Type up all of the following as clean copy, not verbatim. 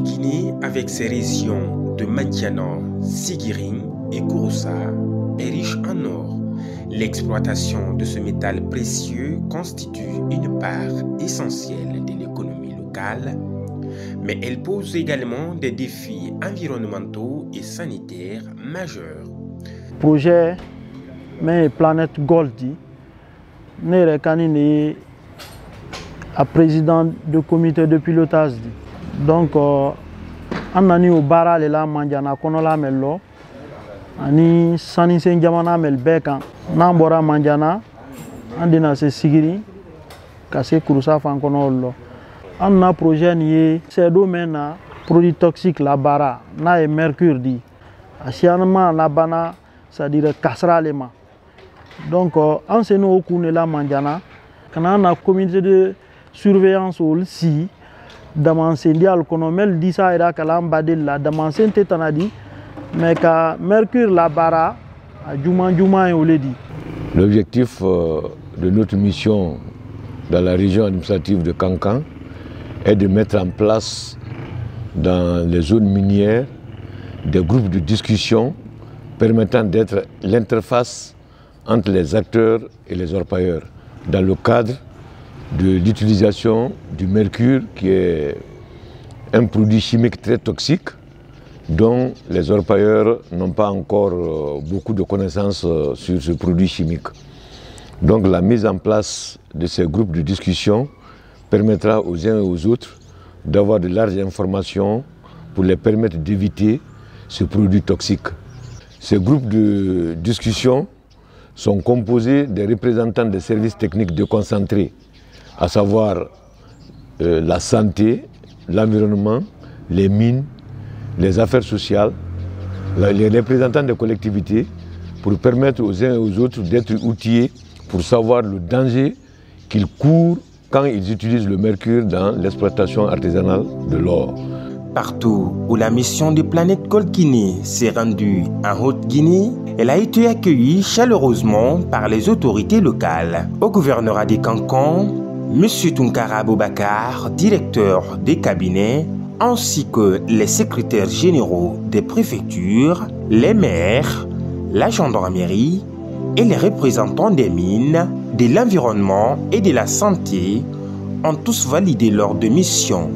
Côte-Guinée, avec ses régions de Madiana, Sigiring et Kouroussa, est riche en or. L'exploitation de ce métal précieux constitue une part essentielle de l'économie locale, mais elle pose également des défis environnementaux et sanitaires majeurs. Projet mais Planète Gold n'est candidat à président du comité de pilotage. Donc, on a eu au baral la mandiana konola mello ani sani sen jamana mel beka nambora mandiana andina se sigiri kase kurusa fankonolo. On a projet ni c'est domaine produit toxique la bara na e mercure di asianement la bana c'est-à-dire kasralema. Donc, on s'est nous au la mandiana quand on a comité de surveillance aussi d'amancendi alconomel dit ça era kalam badel la d'amancente tanadi mais ka mercure la bara a juma et oledi. L'objectif de notre mission dans la région administrative de Kankan est de mettre en place dans les zones minières des groupes de discussion permettant d'être l'interface entre les acteurs et les orpailleurs dans le cadre de l'utilisation du mercure qui est un produit chimique très toxique dont les orpailleurs n'ont pas encore beaucoup de connaissances sur ce produit chimique. Donc la mise en place de ces groupes de discussion permettra aux uns et aux autres d'avoir de larges informations pour les permettre d'éviter ce produit toxique. Ces groupes de discussion sont composés des représentants des services techniques déconcentrés, à savoir la santé, l'environnement, les mines, les affaires sociales, les représentants des collectivités, pour permettre aux uns et aux autres d'être outillés pour savoir le danger qu'ils courent quand ils utilisent le mercure dans l'exploitation artisanale de l'or. Partout où la mission de Planète Gold-Guinée s'est rendue en Haute-Guinée, elle a été accueillie chaleureusement par les autorités locales. Au gouvernorat des Cancans, M. Tunkara Aboubakar, directeur des cabinets, ainsi que les secrétaires généraux des préfectures, les maires, la gendarmerie et les représentants des mines, de l'environnement et de la santé ont tous validé leur mission.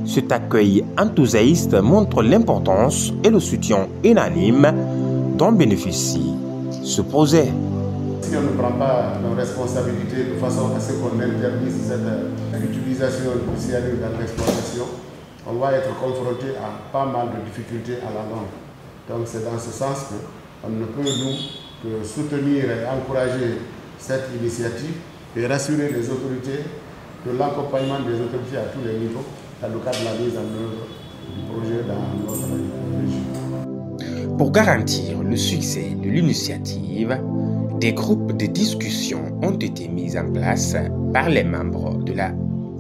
Cet accueil enthousiaste montre l'importance et le soutien unanime dont bénéficie ce projet. Si on ne prend pas nos responsabilités de façon à ce qu'on interdise cette utilisation du cyanure dans l'exploitation, on va être confronté à pas mal de difficultés à la longue. Donc c'est dans ce sens qu'on ne peut nous que soutenir et encourager cette initiative et rassurer les autorités de l'accompagnement des autorités à tous les niveaux dans le cadre de la mise en œuvre du projet dans notre région. Pour garantir le succès de l'initiative, des groupes de discussion ont été mis en place par les membres de la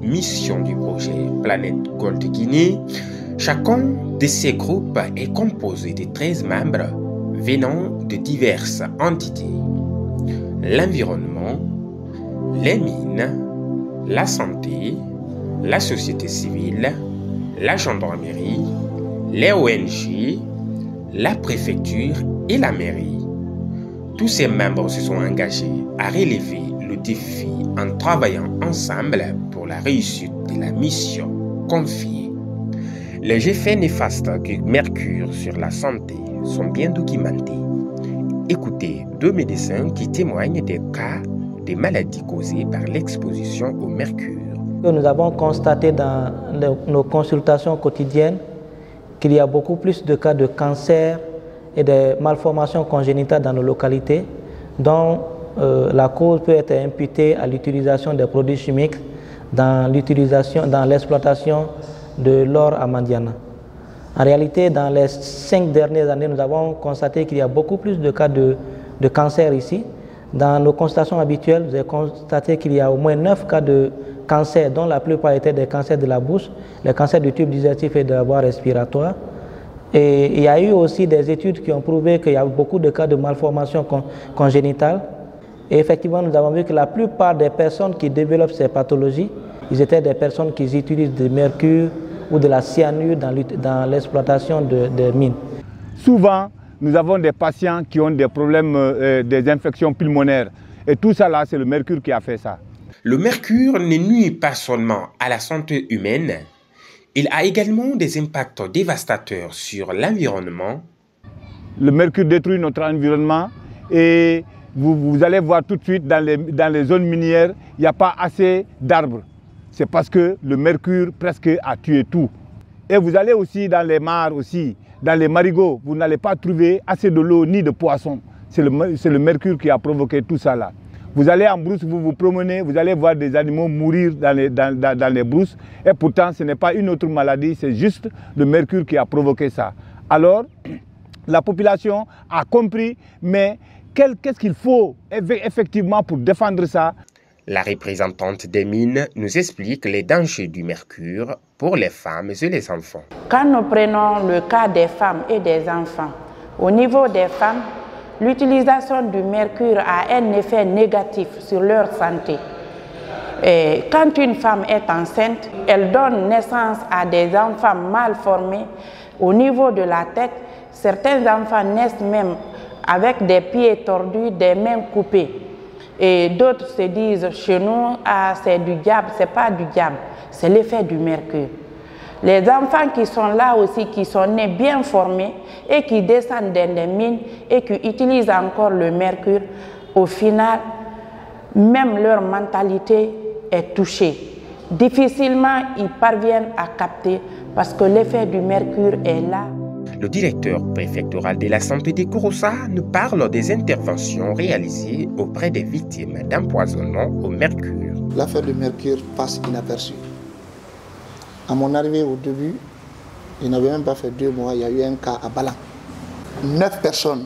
mission du projet Planète Gold-Guinée. Chacun de ces groupes est composé de 13 membres venant de diverses entités: l'environnement, les mines, la santé, la société civile, la gendarmerie, les ONG, la préfecture et la mairie. Tous ces membres se sont engagés à relever le défi en travaillant ensemble pour la réussite de la mission confiée. Les effets néfastes du mercure sur la santé sont bien documentés. Écoutez deux médecins qui témoignent des cas de maladies causées par l'exposition au mercure. Nous avons constaté dans nos consultations quotidiennes qu'il y a beaucoup plus de cas de cancer et de malformations congénitales dans nos localités, dont la cause peut être imputée à l'utilisation des produits chimiques dans l'exploitation de l'or à Madiana. En réalité, dans les 5 dernières années, nous avons constaté qu'il y a beaucoup plus de cas de cancer ici. Dans nos constatations habituelles, vous avez constaté qu'il y a au moins 9 cas de cancer, dont la plupart étaient des cancers de la bouche, les cancers du tube digestif et de la voie respiratoire. Et il y a eu aussi des études qui ont prouvé qu'il y a beaucoup de cas de malformations congénitales. Et effectivement, nous avons vu que la plupart des personnes qui développent ces pathologies, ils étaient des personnes qui utilisent du mercure ou de la cyanure dans l'exploitation de mines. Souvent, nous avons des patients qui ont des problèmes, des infections pulmonaires. Et tout ça là, c'est le mercure qui a fait ça. Le mercure ne nuit pas seulement à la santé humaine, il a également des impacts dévastateurs sur l'environnement. Le mercure détruit notre environnement et vous allez voir tout de suite dans les zones minières, il n'y a pas assez d'arbres. C'est parce que le mercure presque a tué tout. Et vous allez aussi dans les mares aussi, dans les marigots, vous n'allez pas trouver assez de l'eau ni de poissons. C'est le mercure qui a provoqué tout ça là. Vous allez en brousse, vous vous promenez, vous allez voir des animaux mourir dans les brousses. Et pourtant, ce n'est pas une autre maladie, c'est juste le mercure qui a provoqué ça. Alors, la population a compris, mais qu'est-ce qu'il faut effectivement pour défendre ça? La représentante des mines nous explique les dangers du mercure pour les femmes et les enfants. Quand nous prenons le cas des femmes et des enfants, au niveau des femmes, l'utilisation du mercure a un effet négatif sur leur santé. Et quand une femme est enceinte, elle donne naissance à des enfants mal formés au niveau de la tête. Certains enfants naissent même avec des pieds tordus, des mains coupées. Et d'autres se disent chez nous, ah, c'est du diable, c'est pas du diable, c'est l'effet du mercure. Les enfants qui sont là aussi, qui sont nés bien formés et qui descendent dans des mines et qui utilisent encore le mercure, au final, même leur mentalité est touchée. Difficilement, ils parviennent à capter parce que l'effet du mercure est là. Le directeur préfectoral de la santé de Kouroussa nous parle des interventions réalisées auprès des victimes d'empoisonnement au mercure. L'affaire du mercure passe inaperçue. À mon arrivée au début, il n'avait même pas fait 2 mois, il y a eu un cas à Balan. 9 personnes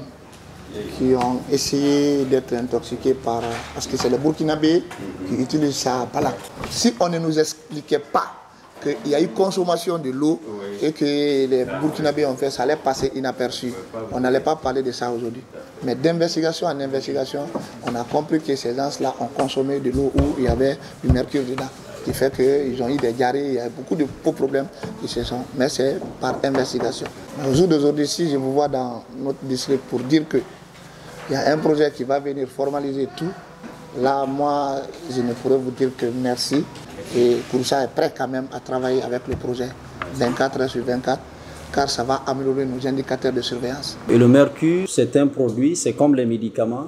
qui ont essayé d'être intoxiquées parce que c'est les Burkinabés qui utilisent ça à Balan. Si on ne nous expliquait pas qu'il y a eu consommation de l'eau et que les Burkinabés ont fait, ça allait passer inaperçu. On n'allait pas parler de ça aujourd'hui. Mais d'investigation en investigation, on a compris que ces gens-là ont consommé de l'eau où il y avait du mercure dedans. Ce qui fait qu'ils ont eu des diarrhées, il y a beaucoup de problèmes qui se sont. Mais c'est par investigation. Au jour d'aujourd'hui, si je vous vois dans notre district pour dire qu'il y a un projet qui va venir formaliser tout, là, moi, je ne pourrais vous dire que merci. Et Kouroussa est prêt quand même à travailler avec le projet 24 heures sur 24, car ça va améliorer nos indicateurs de surveillance. Et le mercure, c'est un produit, c'est comme les médicaments.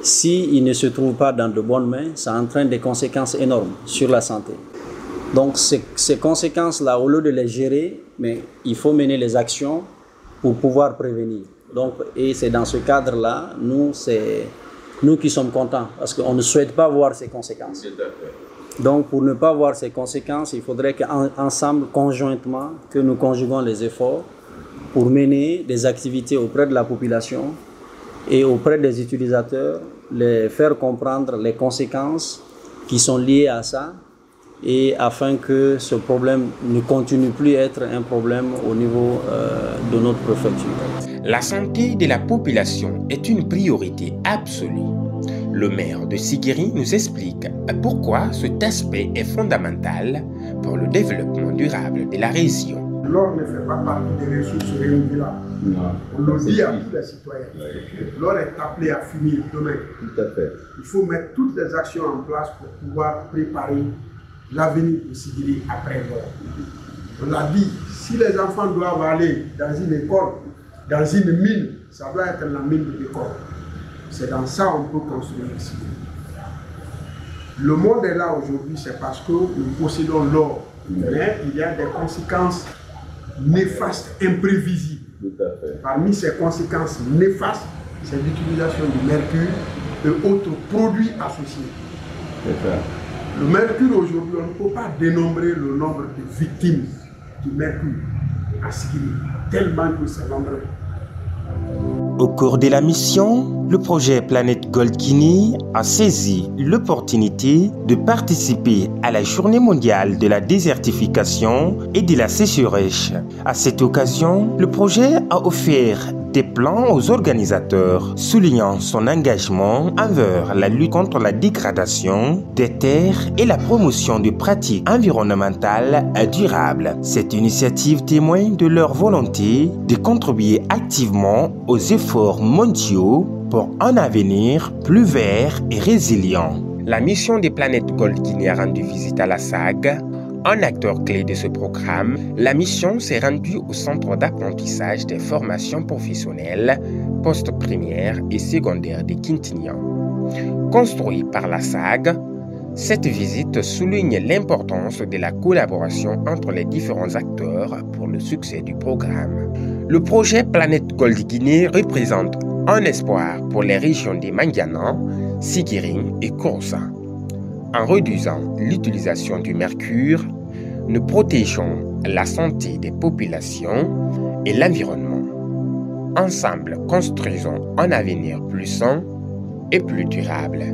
S'il ne se trouve pas dans de bonnes mains, ça entraîne des conséquences énormes sur la santé. Donc ces conséquences-là, au lieu de les gérer, mais il faut mener les actions pour pouvoir prévenir. Donc, et c'est dans ce cadre-là, nous qui sommes contents, parce qu'on ne souhaite pas voir ces conséquences. Donc pour ne pas voir ces conséquences, il faudrait qu'ensemble, conjointement, que nous conjuguons les efforts pour mener des activités auprès de la population et auprès des utilisateurs, les faire comprendre les conséquences qui sont liées à ça, et afin que ce problème ne continue plus à être un problème au niveau de notre préfecture. La santé de la population est une priorité absolue. Le maire de Sigiri nous explique pourquoi cet aspect est fondamental pour le développement durable de la région. L'or ne fait pas partie des ressources renouvelables. On le dit à tous les citoyens. L'or est appelé à finir demain. Tout à fait. Il faut mettre toutes les actions en place pour pouvoir préparer l'avenir de Sigiri après l'or. On l'a dit, si les enfants doivent aller dans une école, dans une mine, ça doit être la mine de l'école. C'est dans ça qu'on peut construire ici. Le monde est là aujourd'hui, c'est parce que nous possédons l'or. Mais il y a des conséquences néfastes, imprévisibles. Parmi ces conséquences néfastes, c'est l'utilisation du mercure et autres produits associés. Le mercure aujourd'hui, on ne peut pas dénombrer le nombre de victimes du mercure à Sigiri, tellement que c'est nombreux. Au cours de la mission, le projet Planète Gold Guinée a saisi l'opportunité de participer à la Journée mondiale de la désertification et de la sécheresse. À cette occasion, le projet a offert des plans aux organisateurs, soulignant son engagement envers la lutte contre la dégradation des terres et la promotion de pratiques environnementales durables. Cette initiative témoigne de leur volonté de contribuer activement aux efforts mondiaux pour un avenir plus vert et résilient. La mission des Planètes Gold Guinée a rendu visite à la SAG. Un acteur clé de ce programme, la mission s'est rendue au Centre d'apprentissage des formations professionnelles post-primaires et secondaires de Quintignan. Construit par la SAG, cette visite souligne l'importance de la collaboration entre les différents acteurs pour le succès du programme. Le projet Planète Gold Guinée représente un espoir pour les régions des Mandiana, Sigiring et Kouroussa. En réduisant l'utilisation du mercure, nous protégeons la santé des populations et l'environnement. Ensemble, construisons un avenir plus sain et plus durable.